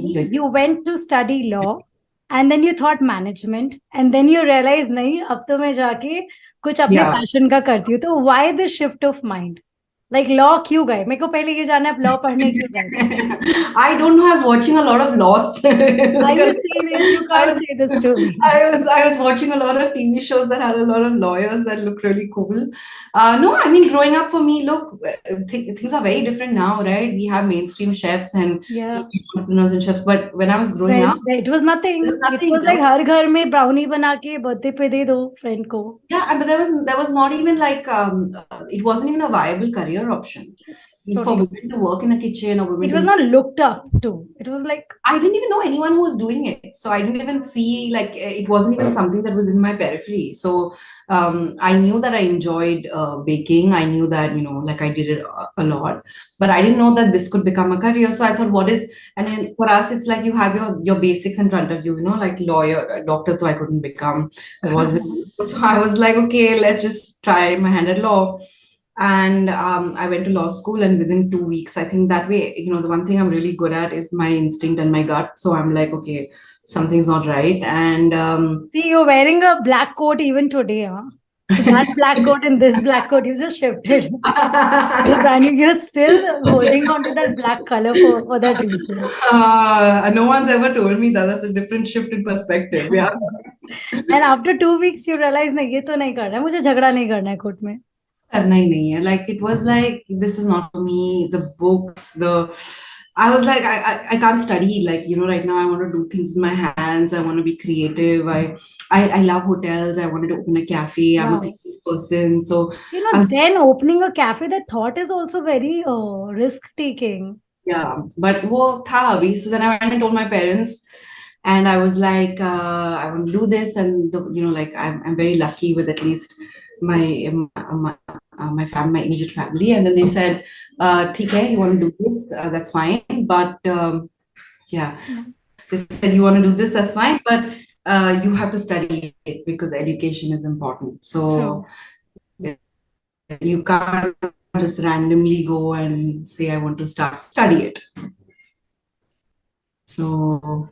you went to study law and then you thought management and then you realized नहीं अब तो मैं जाके कुछ अपने Yeah. पैशन का करती हूँ तो why this shift of mind like law क्यों गए मेरे को पहले ये जानना है आप law पढ़ने क्यों गए थे I don't know. I was watching a lot of Lost. are you serious you can't say this to me I was watching a lot of TV shows that had a lot of lawyers that looked really cool. No, I mean, growing up for me, look, things are very different now, right? We have mainstream chefs and yeah entrepreneurs and chefs. But when I was growing up, it was nothing there was it nothing. was like हर घर में brownie बना के birthday पे दे दो friend को Yeah, but there was not even like it wasn't even a viable career option. yes, For totally women to work in a kitchen or women it was to not looked up to it was like I didn't even know anyone who was doing it. So I didn't even see, like, it wasn't even something that was in my periphery. So I knew that I enjoyed baking. I knew that, like I did it a lot, but I didn't know that this could become a career. So I thought, and then for us, it's like you have your basics in front of you, like lawyer, doctor, so I couldn't become. I wasn't. So I was like, okay, let's just try my hand at law. And I went to law school, and within 2 weeks, I think that way, the one thing I'm really good at is my instinct and my gut. So I'm like, okay, something's not right. And see you're wearing a black coat even today huh? So that black coat and this black coat you just shifted and you're still holding on to that black color for that reason no one's ever told me that. That's a different shift in perspective. Yeah. and after 2 weeks you realize नहीं ये तो नहीं करना है मुझे झगड़ा नहीं करना है कोर्ट में करना ही नहीं है. Like it was like this is not for me. The books, I was like I can't study. Like right now I want to do things with my hands. I want to be creative. I love hotels. I wanted to open a cafe. I'm a wow. people person. So then opening a cafe that thought is also very risk taking yeah, but वो था अभी. So then I went and told my parents. And I was like, I want to do this, and like I'm very lucky with at least my my immediate family. And then they said, "ठीक है, you want to do this? That's fine." But yeah, they said you want to do this, that's fine, but you have to study it because education is important. So you can't just randomly go and say I want to study it. So.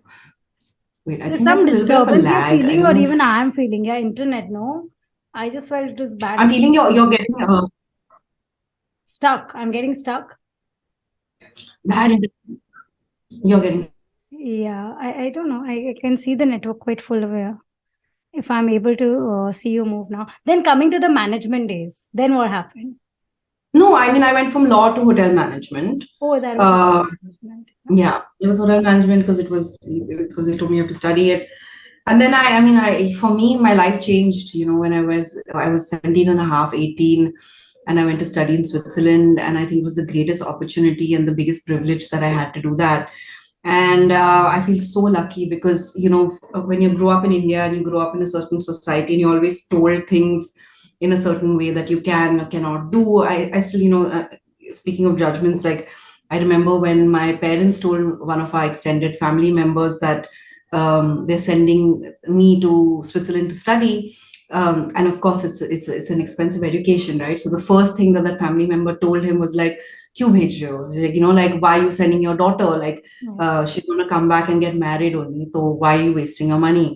Wait, I there's think some there's a little bit of a disturbance you're lag. I feeling don't or know even I'm feeling yeah internet no I just felt it was bad I'm feeling you're getting stuck I'm getting stuck bad. You're getting yeah I don't know I can see the network quite full over if I'm able to see you move now then coming to the management days then what happened no. I mean, I went from law to hotel management. oh that was management Yeah, it was hotel management because they told me you have to study it. And then I for me my life changed. When I was 17 and a half, 18, and I went to study in Switzerland, and I think it was the greatest opportunity and the biggest privilege that I had to do that. And I feel so lucky because when you grow up in India and you grow up in a certain society and you're always told things in a certain way that you can or cannot do. I still speaking of judgments, like I remember when my parents told one of our extended family members that they're sending me to Switzerland to study. And of course, it's an expensive education, right? So the first thing that family member told him was like, "क्यों भेज रहे हो?" Like like why are you sending your daughter? Like she's gonna come back and get married only. So why are you wasting your money?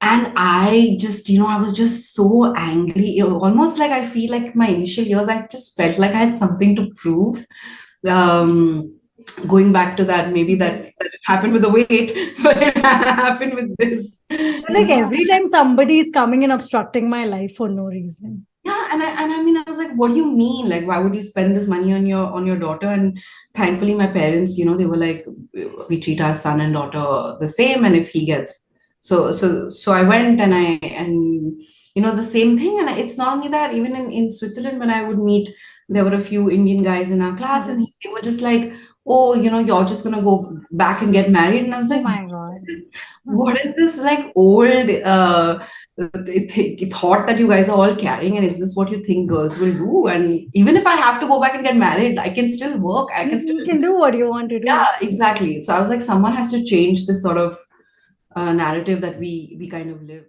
And I just, I was just so angry. Almost like I feel like my initial years, I just felt like I had something to prove. Going back to that, maybe that happened with the weight, but it happened with this. like every time somebody is coming and obstructing my life for no reason. Yeah, and I mean, I was like, what do you mean? Like, why would you spend this money on your daughter? And thankfully, my parents, they were like, we treat our son and daughter the same, and if he gets so I went and the same thing. And it's not only that, even in Switzerland, when I would meet, there were a few Indian guys in our class, and they were just like, oh, you're just gonna go back and get married. And I was like, oh my God, what is this like old thought that you guys are all carrying, and is this what you think girls will do? And even if I have to go back and get married, I can still work. You can do what you want to do. Yeah, exactly. So I was like, someone has to change this sort of narrative that we kind of live.